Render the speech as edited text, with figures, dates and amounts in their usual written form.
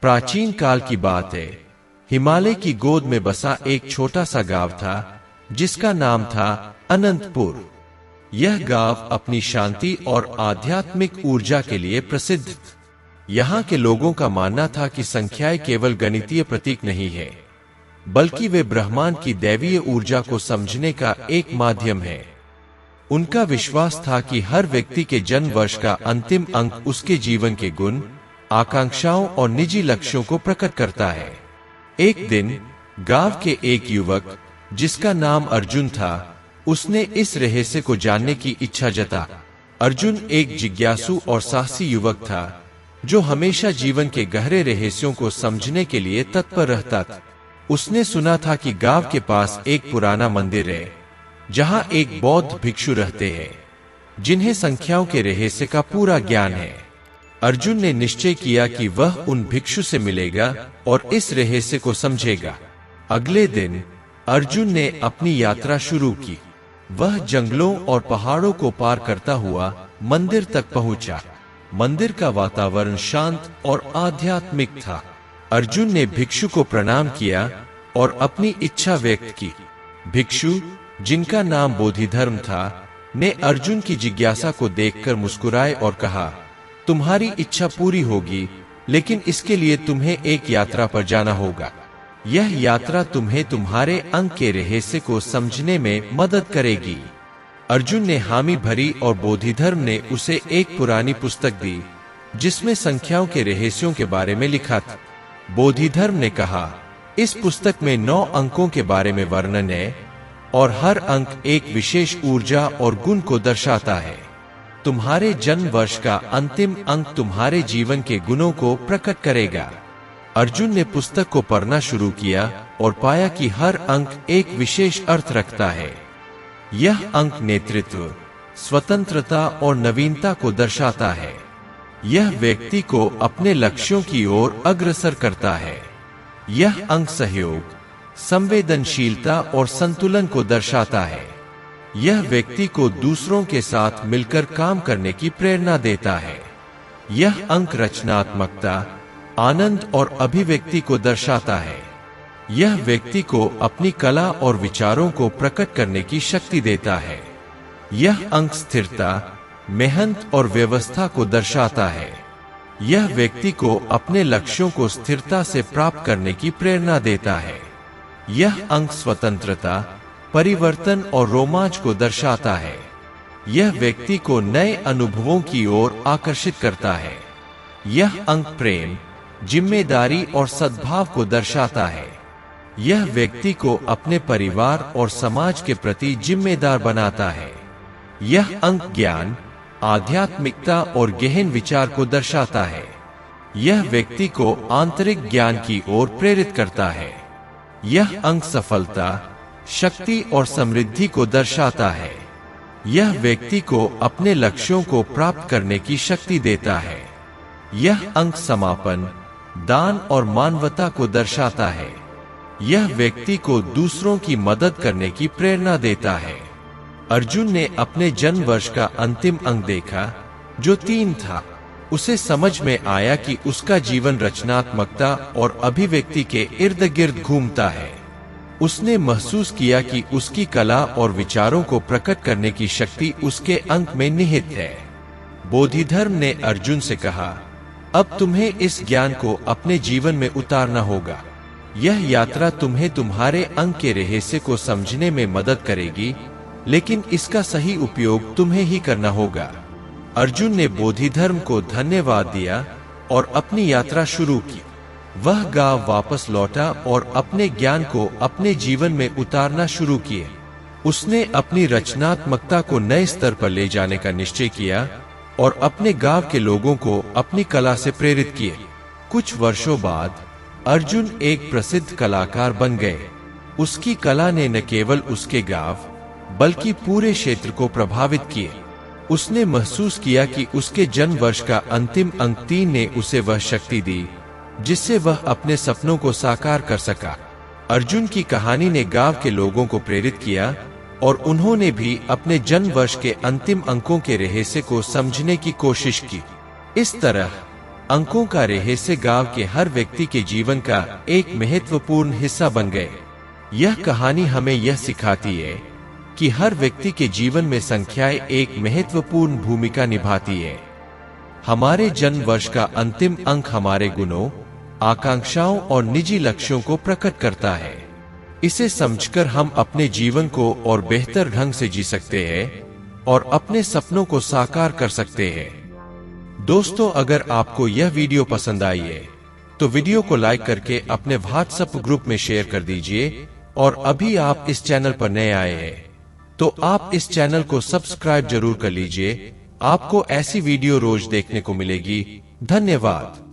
प्राचीन काल की बात है। हिमालय की गोद में बसा एक छोटा सा गांव था जिसका नाम था अनंतपुर। यह गांव अपनी शांति और आध्यात्मिक ऊर्जा के लिए प्रसिद्ध था। यहाँ के लोगों का मानना था कि संख्याएं केवल गणितीय प्रतीक नहीं है, बल्कि वे ब्रह्मांड की दैवीय ऊर्जा को समझने का एक माध्यम है। उनका विश्वास था कि हर व्यक्ति के जन्म वर्ष का अंतिम अंक उसके जीवन के गुण, आकांक्षाओं और निजी लक्ष्यों को प्रकट करता है। एक दिन गांव के एक युवक जिसका नाम अर्जुन था, उसने इस रहस्य को जानने की इच्छा जता। अर्जुन एक जिज्ञासु और साहसी युवक था जो हमेशा जीवन के गहरे रहस्यों को समझने के लिए तत्पर रहता था। उसने सुना था कि गांव के पास एक पुराना मंदिर है जहां एक बौद्ध भिक्षु रहते हैं जिन्हें संख्याओं के रहस्य का पूरा ज्ञान है। अर्जुन ने निश्चय किया कि वह उन भिक्षु से मिलेगा और इस रहस्य को समझेगा। अगले दिन अर्जुन ने अपनी यात्रा शुरू की। वह जंगलों और पहाड़ों को पार करता हुआ मंदिर तक पहुंचा। मंदिर का वातावरण शांत और आध्यात्मिक था। अर्जुन ने भिक्षु को प्रणाम किया और अपनी इच्छा व्यक्त की। भिक्षु, जिनका नाम बोधिधर्म था, ने अर्जुन की जिज्ञासा को देखकर मुस्कुराए और कहा, तुम्हारी इच्छा पूरी होगी, लेकिन इसके लिए तुम्हें एक यात्रा पर जाना होगा। यह यात्रा तुम्हें तुम्हारे अंक के रहस्य को समझने में मदद करेगी। अर्जुन ने हामी भरी और बोधिधर्म ने उसे एक पुरानी पुस्तक दी जिसमें संख्याओं के रहस्यों के बारे में लिखा था। बोधिधर्म ने कहा, इस पुस्तक में 9 अंकों के बारे में वर्णन है और हर अंक एक विशेष ऊर्जा और गुण को दर्शाता है। तुम्हारे जन्म वर्ष का अंतिम अंक तुम्हारे जीवन के गुणों को प्रकट करेगा। अर्जुन ने पुस्तक को पढ़ना शुरू किया और पाया कि हर अंक एक विशेष अर्थ रखता है। यह अंक नेतृत्व, स्वतंत्रता और नवीनता को दर्शाता है। यह व्यक्ति को अपने लक्ष्यों की ओर अग्रसर करता है। यह अंक सहयोग, संवेदनशीलता और संतुलन को दर्शाता है। यह व्यक्ति को दूसरों के साथ मिलकर काम करने की प्रेरणा देता है। यह अंक रचनात्मकता, आनंद और अभिव्यक्ति को दर्शाता है। यह व्यक्ति को अपनी कला और विचारों को प्रकट करने की शक्ति देता है। यह अंक स्थिरता, मेहनत और व्यवस्था को दर्शाता है। यह व्यक्ति को अपने लक्ष्यों को स्थिरता से प्राप्त करने की प्रेरणा देता है। यह अंक स्वतंत्रता, परिवर्तन और रोमांच को दर्शाता है। यह व्यक्ति को नए अनुभवों की ओर आकर्षित करता है। यह अंक प्रेम, जिम्मेदारी और सद्भाव को दर्शाता है। यह व्यक्ति को अपने परिवार और समाज के प्रति जिम्मेदार बनाता है। यह अंक ज्ञान, आध्यात्मिकता और गहन विचार को दर्शाता है। यह व्यक्ति को आंतरिक ज्ञान की ओर प्रेरित करता है। यह अंक सफलता, शक्ति और समृद्धि को दर्शाता है। यह व्यक्ति को अपने लक्ष्यों को प्राप्त करने की शक्ति देता है। यह अंक समापन, दान और मानवता को दर्शाता है। यह व्यक्ति को दूसरों की मदद करने की प्रेरणा देता है। अर्जुन ने अपने जन्म वर्ष का अंतिम अंक देखा जो 3 था। उसे समझ में आया कि उसका जीवन रचनात्मकता और अभिव्यक्ति के इर्द गिर्द घूमता है। उसने महसूस किया कि उसकी कला और विचारों को प्रकट करने की शक्ति उसके अंक में निहित है। बोधिधर्म ने अर्जुन से कहा, अब तुम्हें इस ज्ञान को अपने जीवन में उतारना होगा। यह यात्रा तुम्हें तुम्हारे अंक के रहस्य को समझने में मदद करेगी, लेकिन इसका सही उपयोग तुम्हें ही करना होगा। अर्जुन ने बोधिधर्म को धन्यवाद दिया और अपनी यात्रा शुरू की। वह गांव वापस लौटा और अपने ज्ञान को अपने जीवन में उतारना शुरू किए। उसने अपनी रचनात्मकता को नए स्तर पर ले जाने का निश्चय किया और अपने गांव के लोगों को अपनी कला से प्रेरित किए। कुछ वर्षों बाद अर्जुन एक प्रसिद्ध कलाकार बन गए। उसकी कला ने न केवल उसके गांव बल्कि पूरे क्षेत्र को प्रभावित किए। उसने महसूस किया कि उसके जन्म वर्ष का अंतिम अंक 3 ने उसे वह शक्ति दी जिससे वह अपने सपनों को साकार कर सका। अर्जुन की कहानी ने गांव के लोगों को प्रेरित किया और उन्होंने भी अपने जन्म वर्ष के अंतिम अंकों के रहस्य को समझने की कोशिश की। इस तरह अंकों का रहस्य गांव के हर व्यक्ति के जीवन का एक महत्वपूर्ण हिस्सा बन गए। यह कहानी हमें यह सिखाती है कि हर व्यक्ति के जीवन में संख्याएं एक महत्वपूर्ण भूमिका निभाती है। हमारे जन्म वर्ष का अंतिम अंक हमारे गुणों, आकांक्षाओं और निजी लक्ष्यों को प्रकट करता है। इसे समझकर हम अपने जीवन को और बेहतर ढंग से जी सकते हैं और अपने सपनों को साकार कर सकते हैं। दोस्तों, अगर आपको यह वीडियो पसंद आई है तो वीडियो को लाइक करके अपने व्हाट्सएप ग्रुप में शेयर कर दीजिए। और अभी आप इस चैनल पर नए आए हैं तो आप इस चैनल को सब्सक्राइब जरूर कर लीजिए। आपको ऐसी वीडियो रोज देखने को मिलेगी। धन्यवाद।